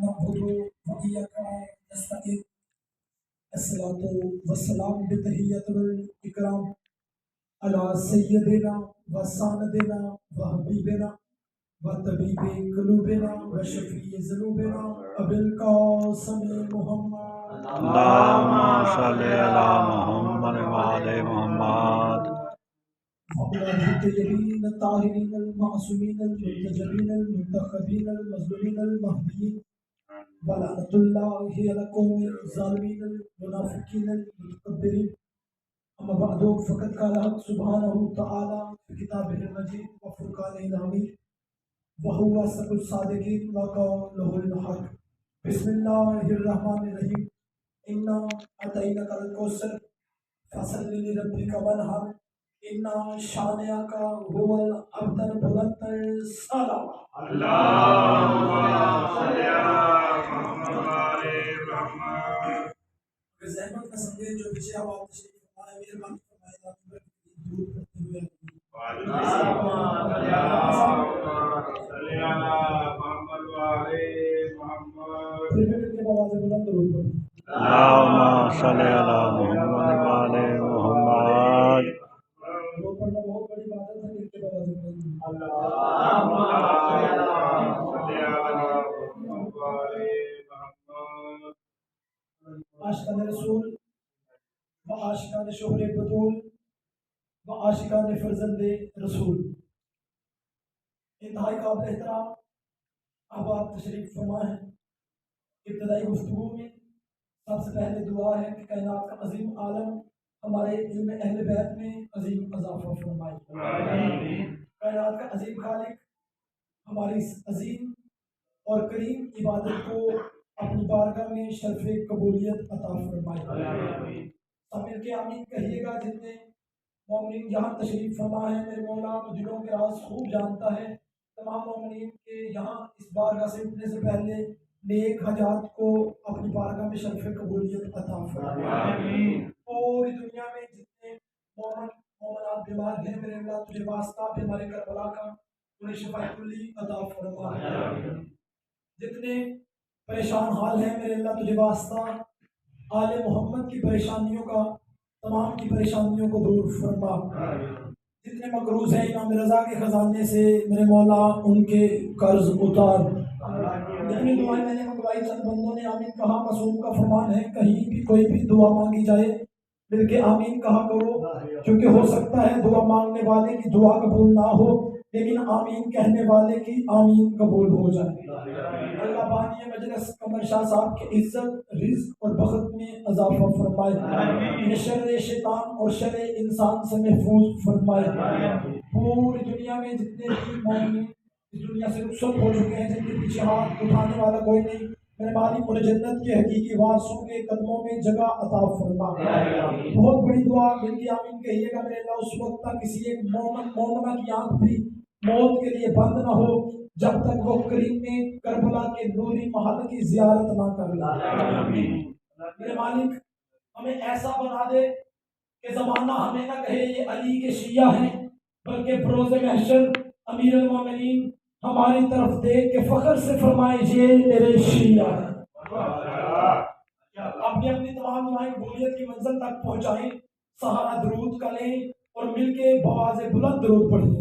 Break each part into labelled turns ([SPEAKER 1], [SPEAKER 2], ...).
[SPEAKER 1] نعبد وإياك نستعين الصلاة والسلام بتحية الإكرام على سيدنا وسندنا وحبيبنا وطبيب قلوبنا وشفيع ذنوبنا أبي القاسم محمد
[SPEAKER 2] اللهم صل على محمد وآل محمد
[SPEAKER 1] وعلى الطيبين الطاهرين المعصومين المنتجبين المنتخبين المظلومين المهديين ولعنة الله على القوم الظالمين المنافقين المتكبرين أما بعد فقد قال حق سبحانه وتعالى في كتابه المجيد وفرقانه الحميد وهو أصدق الصادقين وقوله الحق بسم الله الرحمن الرحيم إنا أعطيناك الكوثر فصل لربك وانحر إن شانئك هو الأبتر بلندر سلام
[SPEAKER 2] اللهم صل على محمد وآل محمد
[SPEAKER 1] زحمت نہ سمجھے جو پیچھے آواز تشریف فرمائے مہربانی فرمائے درود پڑھتے ہوئے
[SPEAKER 2] اللهم صل على محمد وآل محمد
[SPEAKER 1] پھر بھی کے آواز بلند درود پڑھیں
[SPEAKER 2] اللهم صل على محمد وآل محمد
[SPEAKER 1] درود پڑھنا بہت بڑی بات ہے پھر کے آواز بلند
[SPEAKER 2] اللهم صل على محمد وآل محمد
[SPEAKER 1] عاشقان رسول و عاشقان شوہر بطول و عاشقان فرزند رسول انتہائی قابل احترام احباب تشریف فرما ہے ابتدائی گفتگو میں سب سے پہلے دعا ہے کہ کائنات کا عظیم عالم ہمارے علم اہل بیت میں عظیم اضافہ فرمائے کائنات کا عظیم خالق ہماری اس عظیم اور کریم عبادت کو اپنی بارگاہ میں شرف قبولیت عطا فرمائے سب مل کے آمین کہیے گا جتنے مومنین یہاں تشریف فرما ہے میرے مولا تو دلوں کے راز خوب جانتا ہے تمام مومنین کے یہاں اس بارگاہ سے اٹھنے سے پہلے نیک حاجات کو اپنی بارگاہ میں شرف قبولیت عطا فرمائے پوری دنیا میں جتنے مومنات بیمار ہیں میرے اللہ تجھے واسطہ بیمار کربلا کا انہیں شفا کلی عطا فرمائے جتنے پریشان حال ہیں میرے اللہ تجھے واسطہ آل محمد کی پریشانیوں کا تمام کی پریشانیوں کو دور فرما جتنے مقروض ہیں امام رضا کے خزانے سے میرے مولا ان کے قرض اتار جتنی دعائیں میں نے منگوائی چند بندوں نے آمین کہا معصوم کا فرمان ہے کہیں بھی کوئی بھی دعا مانگی جائے مل کے آمین کہا کرو کیونکہ ہو سکتا ہے دعا مانگنے والے کی دعا قبول نہ ہو لیکن آمین کہنے والے کی آمین قبول ہو جائے اللہ بانی مجلس قمر شاہ صاحب کے عزت رزق اور بخت میں اضافہ فرمائے انہیں شر شیطان اور شر انسان سے محفوظ فرمائے پوری دنیا میں جتنے بھی مومنین اس دنیا سے رخصت ہو چکے ہیں جن کے پیچھے ہاتھ اٹھانے والا کوئی نہیں میرے مالک انہیں جنت کے حقیقی وارثوں کے قدموں میں جگہ عطا فرما بہت بڑی دعا مل کے آمین کہیے گا میرے اللہ اس وقت تک کسی ایک مومنہ کی آنکھ بھی موت کے لیے بند نہ ہو جب تک وہ کریم میں کربلا کے نوری محل کی زیارت نہ کر لے میرے مالک ہمیں ایسا بنا دے کہ زمانہ ہمیں نہ کہے یہ علی کے شیعہ ہیں بلکہ بروز محشر امیر المومنین ہماری طرف دیکھ کے فخر سے فرمائے یہ میرے شیعہ ہیں اپنی اپنی تمام دعائیں قبولیت کی منزل تک پہنچائیں سہارا درود کا لیں اور مل کے بواز بلند درود پڑھیں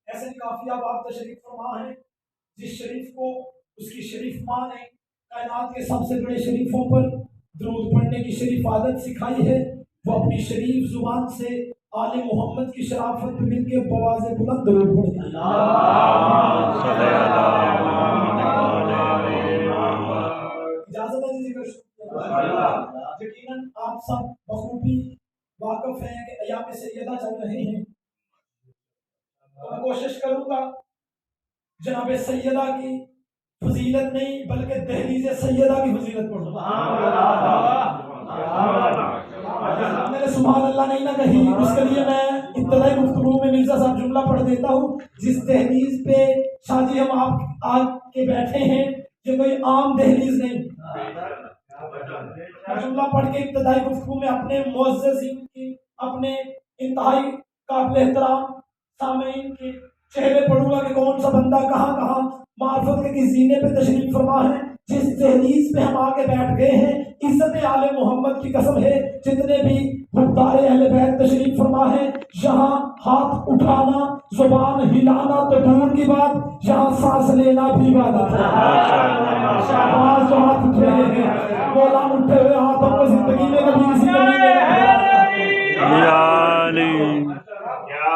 [SPEAKER 1] ایسے کافی آپ تشریف فرما ہے جس شریف کو اس کی شریف ماں نے کائنات کے سب سے بڑے شریفوں پر درود پڑھنے کی شریف عادت سکھائی ہے وہ اپنی شریف زبان سے آل محمد کی شرافت پہ مل کے بواز بلند درود پڑھیں اجازت ہے ذکر یقیناً آپ سب بخوبی واقف ہیں کہ ایام سیدہ چل رہے ہیں تو میں کوشش کروں گا جناب سیدہ کی فضیلت نہیں بلکہ دہلیز سیدہ کی فضیلت پڑھوں میں نے سبحان اللہ نہیں نہ کہی اس کے لیے میں ابتدائی گفتگو میں مرزا صاحب جملہ پڑھ دیتا ہوں جس دہلیز پہ شاہ جی ہم آپ آ کے بیٹھے ہیں یہ کوئی عام دہلیز نہیں جملہ پڑھ کے ابتدائی گفتگو میں اپنے معززین کی اپنے انتہائی قابل احترام सामीन के चेहरे पढ़ूंगा कि कौन सा बंदा कहाँ कहाँ मार्फत के किस जीने पे तशरीफ फरमा है। जिस दहलीज पे हम आके बैठ गए हैं, इज्जत आले मोहम्मद की कसम है, जितने भी खुदारे अहले बैत तशरीफ फरमा है, यहाँ हाथ उठाना जुबान हिलाना तो दूर की बात, यहाँ सांस लेना भी इबादत है। शाबाश जो हाथ उठ रहे हैं, मौला उठे हुए हाथों को जिंदगी में कभी किसी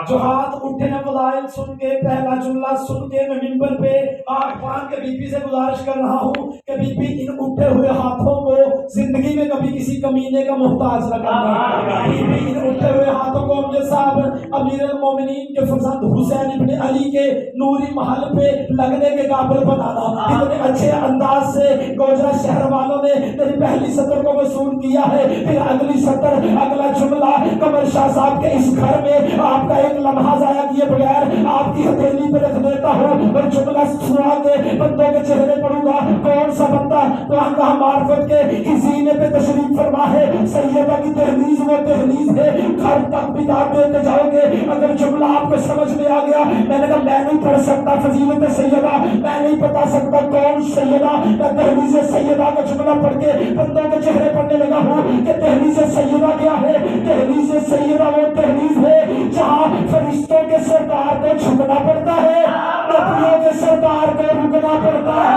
[SPEAKER 1] जो हाथ उठे हैं फज़ाइल सुन के, पहला जुमला सुन के मैं मिंबर पे आँख बांध के बीबी से गुजारिश कर रहा हूँ कि बीबी इन उठे हुए हाथों को जिंदगी में कभी किसी कमीने का मोहताज न करना। बीबी इन उठे हुए हाथों को अमीर साहब अमीर अल मोमिनीन के फर्जंद हुसैन इब्ने अली के नूरी महल पे लगने के काबिल बनाना। इतने अच्छे अंदाज से गोजरा शहर वालों ने मेरी पहली सतर को वसूल किया है। फिर अगली सतर, अगला जुमला कमर शाह साहब के इस घर में आपका एक लम्हा जाया किए बगैर आपकी हथेली पे रख देता हूँ और जुमला सुना के बंदों के चेहरे पढ़ूंगा। कौन सा बंदा वहाँ कहाँ मार्फत के जीने पे तशरीफ फरमा है, सैयदा की दहलीज वो दहलीज है, घर तक बिता देते जाओगे। अगर जुमला आपको समझ में आ गया, मैंने कहा मैं नहीं पढ़ सकता फजीलत सैयदा, मैं नहीं बता सकता कौन सैयदा, मैं दहलीज सैयदा का जुमला पढ़ के बंदों के चेहरे पढ़ने लगा हूँ कि दहलीज सैयदा क्या है। दहलीज सैयदा वो दहलीज है जहाँ फरिश्तों के सरदार को झुकना पड़ता है, नबियों के सरदार को रुकना पड़ता है।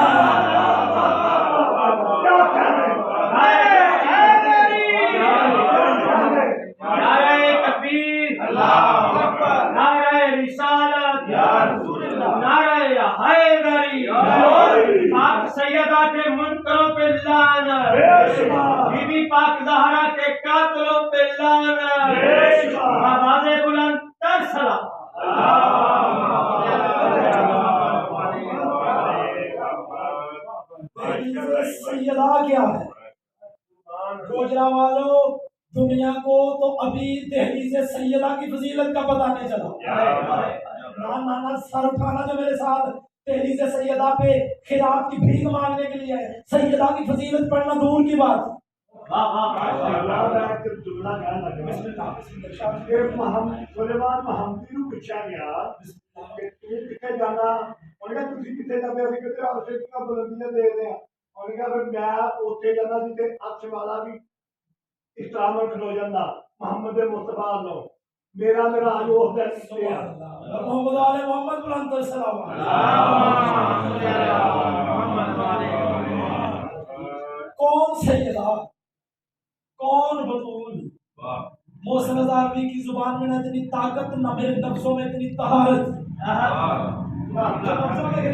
[SPEAKER 3] नारे तकबीर, नारे रिसालत, नारे हैदरी, पाक सैयदा के मुनकरों पे लानत, बीबी पाक ज़हरा के कातिलों पे लानत, आवाज़े बुलंद तर सलाम।
[SPEAKER 1] सैयदा क्या है गोजरा वालों, दुनिया को तो अभी दहलीज सैयदा की फजीलत का पता नहीं चला। ना सर उठाना जो मेरे साथ दहलीज सैयदा पे खिरात की भीख मांगने के लिए है। सैयदा की फजीलत पढ़ना दूर की बात।
[SPEAKER 4] सुलेमान महमदी ਨੂੰ ਪੁੱਛਿਆ ਗਿਆ ਕਿ ਤੂੰ ਕਿੱਥੇ ਜਾਣਾ, ਉਹਨੇ ਕਿਹਾ ਤੁਸੀਂ ਕਿੱਥੇ ਜਾਂਦੇ, ਅਸੀਂ ਕਿਤੇ ਆਸੇ ਦੀਆਂ ਬੁਲੰਦੀਆਂ ਦੇਖਦੇ ਆ। ਉਹਨੇ ਕਿਹਾ ਫਿਰ ਮੈਂ ਉੱਥੇ ਜਾਣਾ ਜਿੱਥੇ ਅਰਸ਼ ਵਾਲਾ ਵੀ ਇਸਲਾਮ ਨਾਲ ਖਲੋ ਜਾਂਦਾ, ਮੁਹੰਮਦ ਮੁਸਤਫਾ ਨੂੰ मेरा आज वो
[SPEAKER 1] मोहम्मद वाले मोहम्मद बुलंद सलाम। कौन सैयदा, कौन बतूल, मोहसिन आज़मी की जुबान में न इतनी ताकत, न मेरे नफ्सों में इतनी तहारत। बैठे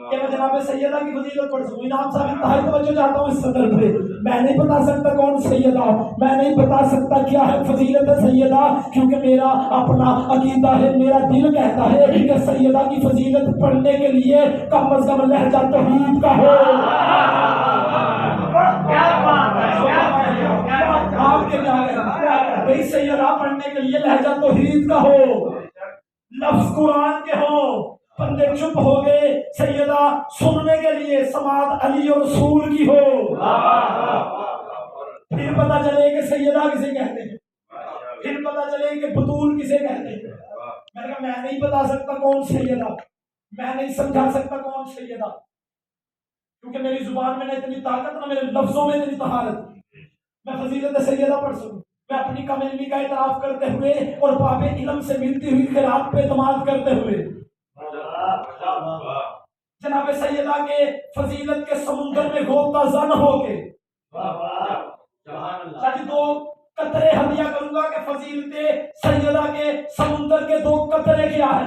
[SPEAKER 1] कि मैं जनाब सैयदा की फजीलत पढ़ सकूं। इनाम साहब इंतहाई तवज्जो चाहता हूँ इस सदर पे। मैं नहीं बता सकता कौन सैयदा, मैं नहीं बता सकता क्या है फजीलत सैयदा, क्योंकि मेरा अपना अकीदा है। मेरा दिल कहता है कि सैयदा की फजीलत पढ़ने के लिए कम अज कम लहजा तौहीद का हो। आपके क्या भाई, सैयदा पढ़ने के लिए लहजा तौहीद का हो, लफ्ज कुरान के हो। बंदे चुप हो गए, सैयदा सुनने के लिए समात अली और रसूल की हो। फिर पता चले कि सैयदा किसे कहते हैं, फिर पता चले कि बतूल किसे कहते हैं। मैंने कहा मैं नहीं बता सकता कौन सैयदा, मैं नहीं समझा सकता कौन सैयदा, क्योंकि मेरी जुबान में न इतनी ताकत, न मेरे लफ्जों में इतनी तहारत। मैं फजीलत सैयदा पढ़ सकूं, मैं अपनी कम इल्मी का इतराफ करते हुए और बाबे इल्म से मिलती हुई खिरात पे एतमाद करते हुए जनाब सैयदा के फजीलत के समुंदर में गोता जन हो के दो कतरे हदिया करूंगा कि फजीलत सैयदा के समुंदर के दो कतरे क्या है।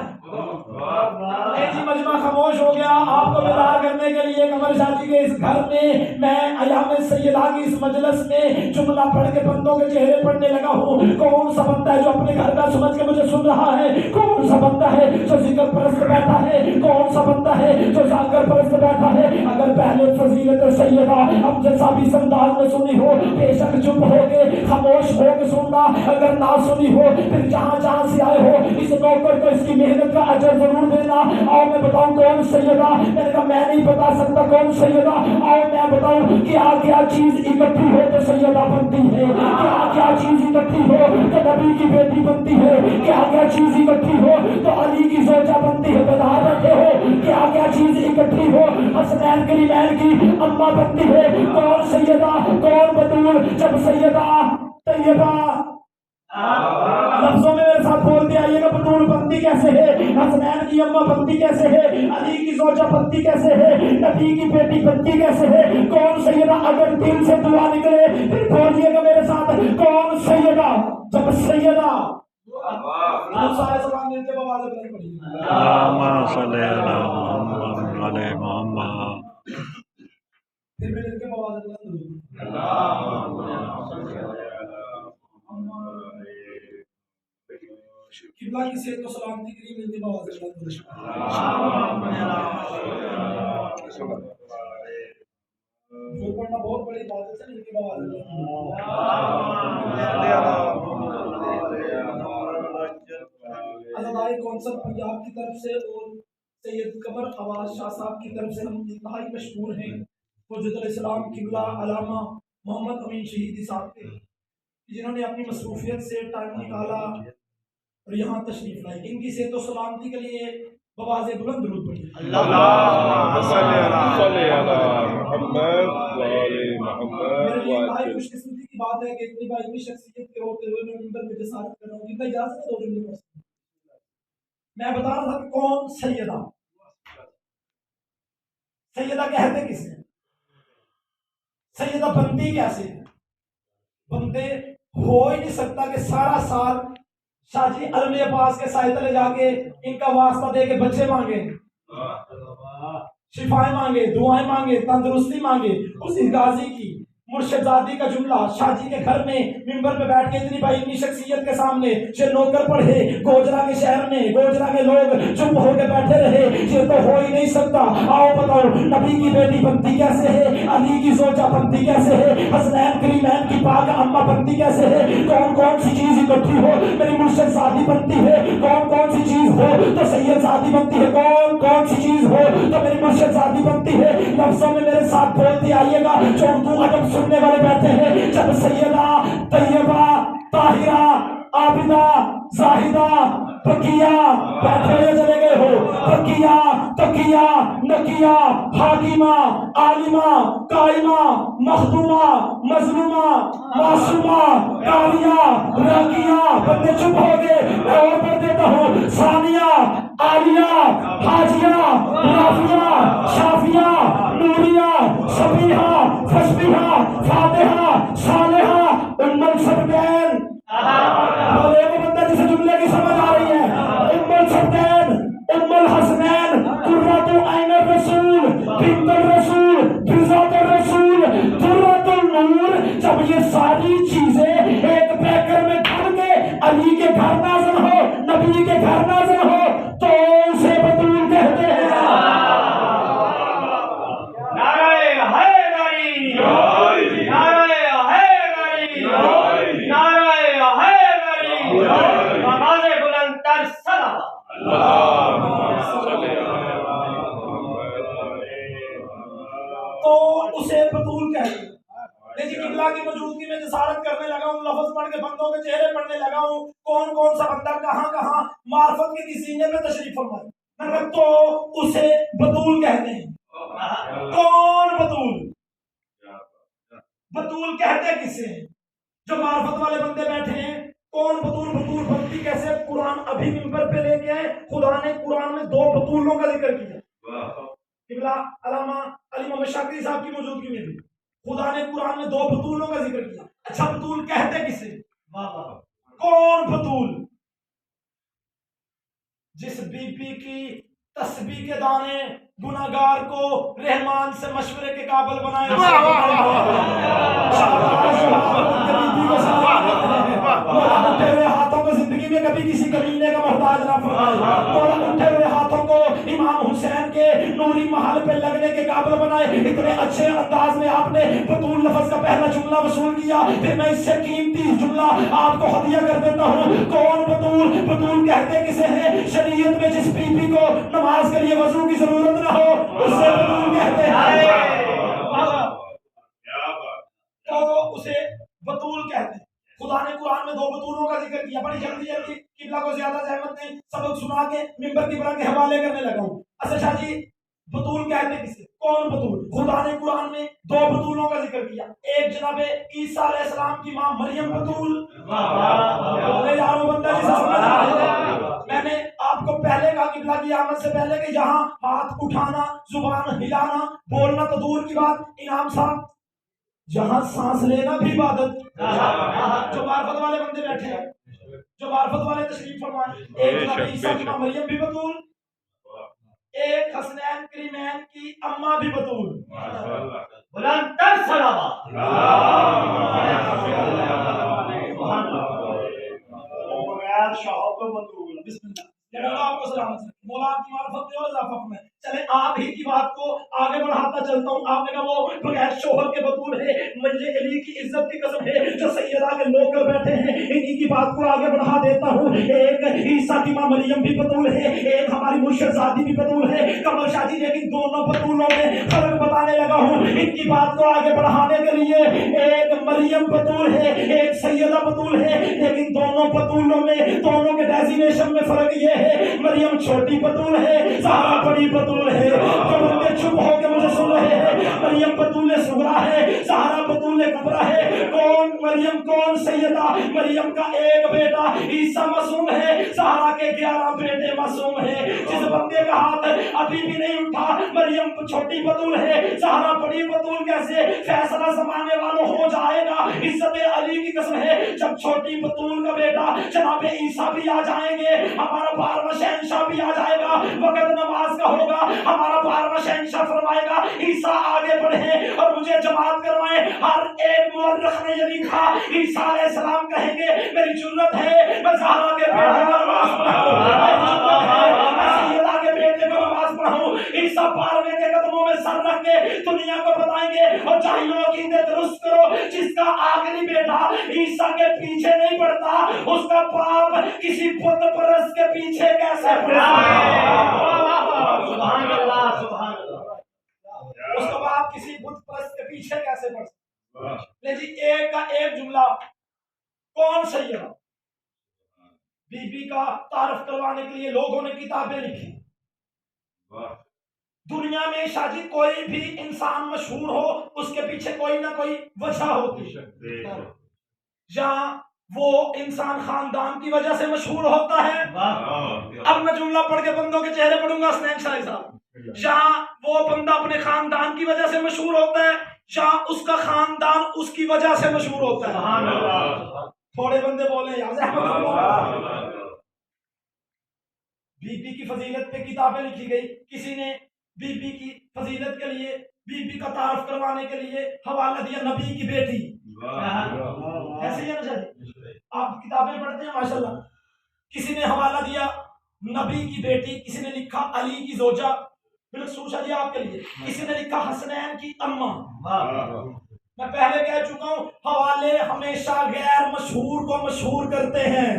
[SPEAKER 1] जी मजमा खामोश हो गया। आपको बेदार करने के लिए कमर शादी के इस घर में मैं अयाम सैयदा की इस मजलिस में जुमला पढ़ के बंदों के चेहरे पढ़ने लगा हूँ। कौन सा बंदा है जो अपने घर का समझ के मुझे सुन रहा है, कौन सा बंदा है जो जिक्र परस्त बैठा है, कौन सा बंदा है जो जाकर परस्त बैठा है। अगर पहले फजीलत सैयदा हम जैसा भी अंदाज में सुनी हो, बेशक चुप हो के खामोश हो के सुनना, अगर ना सुनी हो फिर जहाँ जहाँ से आए हो इस नौकर को इसकी मेहनत का अजर जरूर देना। आओ मैं बताऊं कौन सैयदा, मैंने कहा मैं नहीं बता सकता कौन सैयदा, आओ मैं बताऊं क्या क्या चीज इकट्ठी हो तो सैयदा बनती है, क्या क्या चीज इकट्ठी हो तो नबी की बेटी बनती है, क्या क्या चीज इकट्ठी हो तो अली की जोजा बनती है, बता रहे हो क्या क्या चीज इकट्ठी हो हसनैन करीमैन की अम्मा बनती है। कौन सैयदा कौन बतूल, जब सैयदा तैयबा लफ्जों में मेरे साथ बोलते आइएगा, बतूल बनती कैसे है, हसनैन की अम्मा बनती कैसे है, अली की जोजा बनती कैसे है, नबी की बेटी बनती कैसे है, कौन सैयदा। अगर दिल से दुआ निकले फिर बोलिएगा मेरे साथ कौन सैयदा, जब सैयदा सारे सलाम मिलते आवाज़ बुलंद पड़ेगी
[SPEAKER 2] अल्लाहुम्मा सल्ली अला मुहम्मद व आले मुहम्मद।
[SPEAKER 1] फिर भी मिलके आवाज़ बुलंद होगी। किबला की सेहत तो सलामती के लिए मिलती आवाज़ बुलंद होगी। जो पढ़ना बहुत बड़ी बात है, मिलके आवाज़ बुलंद अज़ादारी कौंसल पंजाब की तरफ से और सैयद कमर आवाज शाह साहब की तरफ से हम इंतहाई मशहूर हैं हुज्जतुल इस्लाम किबला अलामा मोहम्मद अमीन शहीदी साहब के, जिन्होंने अपनी मसरूफियत से टाइम निकाला और यहाँ तशरीफ लाई। इनकी सेहत और सलामती के लिए बवाज़े बुलंद दुरूद पढ़िए।
[SPEAKER 2] अल्लाहुम्मा सल्ली अला मुहम्मद व आले मुहम्मद।
[SPEAKER 1] मेरे लिए इंतहाई खुशकिस्मती की बात है कि इतनी बाइमी शख्सियत के होते हुए मैं मिंबर पे जसारत कर रहा हूँ। इतना इजाजत है दो जुमले पढ़ सकते हैं। मैं बता रहा था कि कौन सैयदा, सैयदा कहते किसे, सैयदा बनती कैसे। बंदे हो ही नहीं सकता कि सारा साल शाजी अलमे पास के साए तले जाके इनका वास्ता दे के बच्चे मांगे, शिफाएं मांगे, दुआएं मांगे, तंदुरुस्ती मांगे। उस गाजी की मुर्शदादी का जुमला शाजी के घर में मिंबर पे बैठ के इतनी बाइनी शख्सियत के सामने ये नौकर पढ़े, गोजरा के शहर में गोजरा के लोग चुप होके बैठे रहे, ये तो हो ही नहीं सकता। आओ बताओ नबी की बेटी बनती कैसे है, अली की जोजा बनती कैसे है, हसनैन करीमैन की पाक अम्मा बनती कैसे है, कौन कौन सी चीज इकट्ठी हो मेरी मुर्शद शादी बनती है, कौन कौन सी चीज हो तो सैयद शादी बनती है, कौन कौन सी चीज हो तो मेरी मुर्शद शादी बनती है। लफ्जों में मेरे साथ बोलते आइएगा, जो उर्दू अदब सुनने वाले बैठे हैं, जब सैयदा तैयबा ताहिरा आबिदा जाहिदा बकिया बैठे हुए चले गए हो, बकिया तकिया नकिया हाकिमा आलिमा काइमा मखदूमा मजलूमा मासूमा कालिया राकिया। बंदे चुप हो गए, मैं और पढ़ देता हूँ। सानिया आलिया हाजिया राफिया शाफिया नूरिया सबीहा फसबिहा फातिहा सालेहा उम्मुल सबदैन। एक बंदा जिसे जुमले की समझ आ रही है, उम्मुल सबदैन उम्मुल हसनैन कुर्रतु ऐनुर रसूल बिंतुर रसूल बिज़ातुर रसूल दुर्रतुल नूर। जब ये सारी चीजें एक पैकर में भर के अली के घर नाज़िल हो, नबी के घर नाज़िल हो तो उसे बतूल कहते हैं।
[SPEAKER 3] नारे हैदरी, नारे हैदरी, नारे हैदरी, आवाज़े बुलंद कर सलावत।
[SPEAKER 1] तो उसे बतूल कहते हैं। लेकिन किबला की मौजूदगी में जसारत करने लगा हूँ, लफ्ज पढ़ के बंदों के चेहरे पढ़ने लगा हूँ, कौन कौन सा बंदा कहाँ कहाँ मार्फत के सीने में तशरीफ फरमाए, मतलब तो उसे बतूल कहते हैं। कौन बतूल, बतूल कहते किसे हैं, जो मार्फत वाले बंदे बैठे हैं। कौन बतूल, बतूल बनती कैसे। कुरान अभी मिंबर पे लेके आए, खुदा ने कुरान में दो बतूलों का जिक्र किया। किबला अलामा अली मोहम्मद शाकिरी साहब की मौजूदगी में भी खुदा ने कुरान में दो बतूलों का जिक्र किया। अच्छा बतूल कहते किसे, कौन बतूल, जिस बीबी की तस्बीह के दाने गुनाहगार को रहमान से मशवरे के काबिल बनाए। उठे हुए हाथों को जिंदगी में कभी किसी कमीने का मोहताज ना फरमाए। उठे हुए हाथों को इमाम हुसैन के नूरी महल पे लगने के काबिल बनाए। इतने अच्छे अंदाज में आपने बतूल लफ्ज का पहला जुमला वसूल किया, फिर मैं इससे कीमती जुमला आपको हदिया कर देता हूँ। कौन बतूल? बतूल कहते किसे हैं? शरीयत में जिस बीबी को नमाज के लिए वजू की जरूरत ना हो उससे बतूल कहते हैं, तो उसे बतूल कहते हैं। खुदा ने कुरान में 2 बतूलों का जिक्र किया। बड़ी जल्दी जल्दी, किबला को ज्यादा जहमत नहीं, सबक सुना के मिंबर की बना के हवाले करने लगा हूँ। अच्छा शाह जी, बतूल कहते किसे? कौन बतूल? खुदा ने कुरान में 2 बतूलों का जिक्र किया। एक जनाबे ईसा अलैहिस्सलाम की मां मरियम बतूल। मैंने आपको पहले कहा किबला की आमद से पहले कि यहाँ हाथ उठाना, जुबान हिलाना, बोलना तो दूर की बात, इनाम साहब जहां सांस लेना भी इबादत। जो मार्फत वाले बंदे बैठे हैं, जो मार्फत वाले तशरीफ फरमाए, एक नबी ईसा की मां मरियम भी बतूल, एक हसनैन करीमैन की अम्मा भी बतूल।
[SPEAKER 3] बुलंदतर सलावत।
[SPEAKER 4] बगैर शहादत बतूल।
[SPEAKER 1] बिस्मिल्लाह। मौला आपको सलामत रखे, मौला आपकी मार्फत में और इजाफा फरमाए। चले आप ही की बात को आगे बढ़ाता चलता हूँ। आपने कहा वो बगैर शोहर के बतूल है, मुझे अली की इज्जत की कसम है जो सैयदा के नौकर बैठे हैं, इन्हीं की बात को आगे बढ़ा देता हूँ। एक ईसा की मां मरियम भी बतूल है, एक हमारी मुर्शदादी भी बतूल है। कमल शाह जी, लेकिन दोनों बतूलों में फर्क बताने लगा हूँ इनकी बात को आगे बढ़ाने के लिए। एक मरियम बतूल है, एक सैयदा बतूल है, लेकिन दोनों बतूलों में, दोनों के डेजिग्नेशन में फर्क ये है, मरियम छोटी बतूल है, ज़हरा बड़ी बतूल है। जो बंदे चुप होकर मुझे सुन रहे हैं, मरियम बतूल सुगरा है, ज़हरा बतूल कुबरा है। कौन मरियम, कौन सैयदा? मरियम का एक बेटा ईसा मासूम है, ज़हरा के 11 बेटे मासूम है। जिस बंदे का हाथ अभी भी नहीं उठा, मरियम छोटी बतूल है, ज़हरा बड़ी बतूल कैसे? फैसला जमाने वालों हो जाएगा, इज्जत अली की कसम है। जब छोटी बतूल का बेटा जनाबे ईसा भी आ जाएंगे, हमारा 12वां शहंशाह भी आ जाएगा, वक्त नमाज का होगा, हमारा 12वां शहंशाह फरमाएगा ईसा आगे बढ़े और मुझे जमात करवाए। हर एक मुअर्रिख ने ये लिखा, ईसा अलैहिस्सलाम कहेंगे मेरी जुर्रत है मैं ज़हरा के बेटे को नमाज पढ़ाऊं, मैं सैयदा के बेटे को नमाज पढ़ाऊं। ईसा 12वें के कदमों में सर रख के दुनिया को बताएंगे और चाहिए अकीदे दुरुस्त करो, जिसका आखिरी बेटा ईसा के पीछे नहीं पड़ता उसका बाप किसी बुत परस्त के पीछे कैसे पड़ा?
[SPEAKER 3] सुभान अल्लाह, सुभान अल्लाह।
[SPEAKER 1] उसका बाप किसी बुत परस्त के पीछे कैसे पड़ सकता? ले जी, एक का एक जुमला। कौन सैयदा? बीबी का तारफ करवाने के लिए लोगों ने किताबें लिखी। दुनिया में शादी कोई भी इंसान मशहूर हो, उसके पीछे कोई ना कोई वजह होती है। जहां वो इंसान खानदान की वजह से मशहूर होता है। अब मैं जुमला पढ़ के बंदों के चेहरे पढ़ूंगा हसनैन शाह साहब। जहां वो बंदा अपने खानदान की वजह से मशहूर होता है, जहां उसका खानदान उसकी वजह से मशहूर होता है। थोड़े बंदे बोले यार, बीबी की फजीलत पे किताबें लिखी गई। किसी ने बीबी की फजीलत के लिए, बीबी का तारफ करवाने के लिए हवाला दिया नबी की बेटी। ऐसे ही है ना, आप किताबें पढ़ते हैं माशाल्लाह। किसी ने हवाला दिया नबी की बेटी, किसी ने लिखा अली की जोजा, बिल्कुल सूशा जी आपके लिए, किसी ने लिखा हसनैन की अम्मा। मैं पहले कह चुका हूँ, हवाले हमेशा गैर मशहूर को मशहूर करते हैं।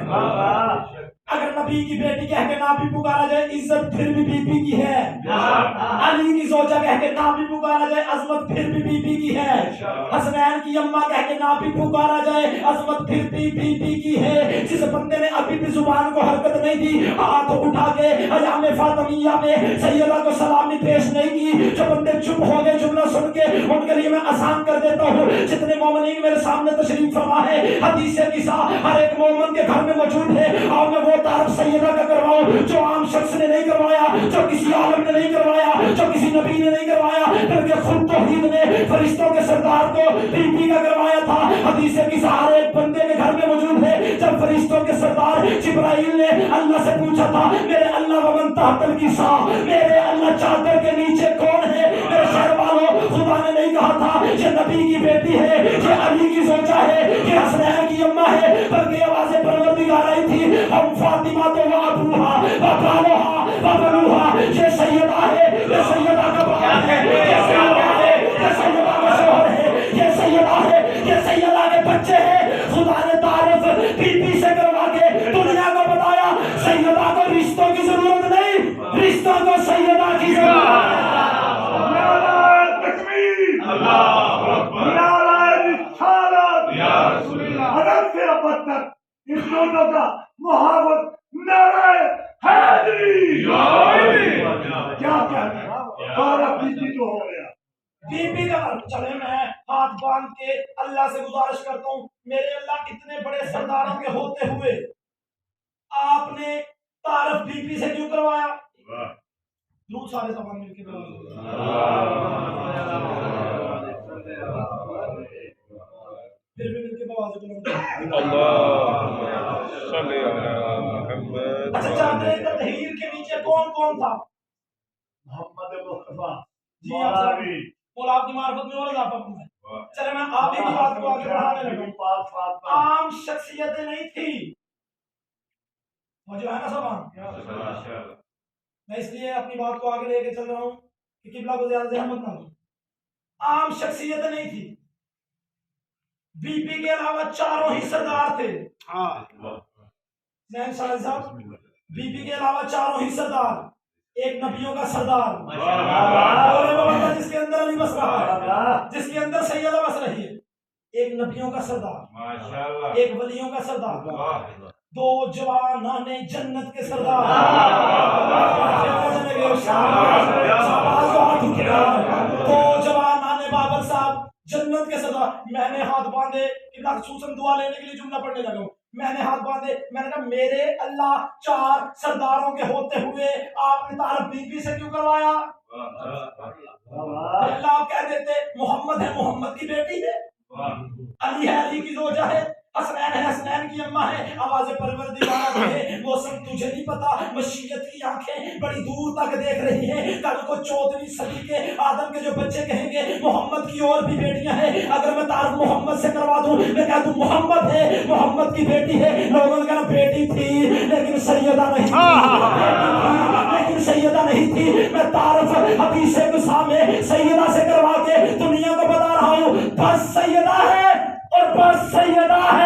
[SPEAKER 1] अगर नबी की बेटी कह के ना भी पुकारा जाए, इज्जत फिर भी बीबी की है। अली की जोजा कह के ना भी पुकारा जाए, अजमत फिर भी बीबी की है। हसनैन की अम्मा कह के ना भी पुकारा जाए, अजमत फिर भी बीबी की है। जिस बंदे ने अभी भी जुबान को हरकत नहीं दी, हाथ उठा के हयाम फातिमिया में सैयदा को सलामी पेश नहीं की, जो बंदे चुप हो गए जुमला सुन के, उनके लिए मैं आसान कर देता हूँ। जितने मोमिनीन मेरे सामने तशरीफ फरमा है, हदीस किसा हर एक मोमिन के घर में मौजूद है, और मैं वो तारफ सैयदा का करवाऊं जो आम शख्स ने नहीं करवाया, जो किसी आलम ने नहीं करवाया, जो किसी नबी ने नहीं करवाया, बल्कि खुद तौहीद ने फरिश्तों के सरदार को बीबी का करवाया था। हदीस किसा हर एक बंदे के घर में मौजूद है। जब फरिश्तों के सरदार जिब्राइल ने अल्लाह से पूछा था, मेरे अल्लाह वमन तहतल किसा, मेरे अल्लाह चादर के नीचे कौन है? मेरे शहर वालों, खुदा ने नहीं कहा था ये नबी की बेटी है, ये अली की जोजा है, ये हसनैन की अम्मा है, बल्कि आवाज़ें परवरदिगार आई थी, हम फातिमा तो व अबूहा व बालूहा व बलूहा, ये सैयदा है, ये रिश्तों की जरूरत नहीं, रिश्तों को सैयदा की जरूरत है।
[SPEAKER 4] नाराए तकबीर,
[SPEAKER 2] अल्लाहु अकबर,
[SPEAKER 4] नाराए रिसालत,
[SPEAKER 2] या रसूल अल्लाह।
[SPEAKER 4] अदब से अब तक इन दोनों का मुहावत नाराए हैदरी। क्या कहना है, सारा बीती तो हो गया।
[SPEAKER 1] बीबी का चले, मैं हाथ बांध के अल्लाह से गुजारिश करता हूँ, मेरे अल्लाह इतने बड़े सरदारों के होते हुए आपने तारफ बीबी से क्यों करवाया? दूर सारे जबान मिलके फिर भी मिलके आवाज़ बुलंद करो। अच्छा, चादरे तطہیر के नीचे कौन कौन था?
[SPEAKER 4] मोहम्मद मुस्तफा
[SPEAKER 1] जी आप और आपकी मार्फत में और इजाफा करना है। चले, मैं आप ही की बात को आगे बढ़ाने लगा। आम शख्सियतें नहीं थी, मुझे है ना सवाल। मैं इसलिए अपनी बात को आगे लेके चल रहा हूँ कि किबला को ज्यादा जहमत ना दूं। आम शख्सियतें नहीं थी, बीपी के अलावा चारों ही सरदार थे। जैन शाह साहब, बीपी के अलावा चारों ही सरदार, एक नबियों का सरदार, जिसके अंदर अली बस रहा है, जिसके अंदर सैयदा बस रही है, एक नबियों का सरदार, एक वलियों का सरदार, दो जवानाने जन्नत के सरदार, दो जवानाने बाबर साहब जन्नत के सरदार। मैंने हाथ बांधे, किबला खुसूसन दुआ लेने के लिए जुमला पढ़ने लगा हूं। मैंने हाथ बांधे, मैंने कहा मेरे अल्लाह चार सरदारों के होते हुए आपने तारफ बीबी से क्यों करवाया? अल्लाह आप कह देते मोहम्मद है, मोहम्मद की बेटी है, अली है, अली की जोजा है, हसनैन है, हसनैन की अम्मा है। आवाज़ परवरदिगार है, वो सब तुझे नहीं पता, मशीयत की आंखें बड़ी दूर तक देख रही हैं। कल को 14वीं सदी के आदम के जो बच्चे कहेंगे मोहम्मद की और भी बेटियां हैं, अगर मैं तारफ मोहम्मद से करवा दूं, मैं कह दूं मोहम्मद है, मोहम्मद की बेटी है, लोगों ने कहा बेटी थी लेकिन सैयदा नहीं थी, लेकिन सैयदा नहीं थी। मैं तारफ हदीस कुसा में सैयदा से करवा के दुनिया को बता रहा हूँ, बस सैयदा है और बस सैयदा है,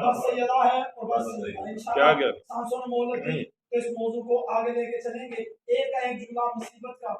[SPEAKER 1] बस सैयदा है और बस सैयदा। इंशाअल्लाह सांसों ने मोहलत दी तो इस मौजू को आगे लेके चलेंगे। एक जुमला मुसीबत का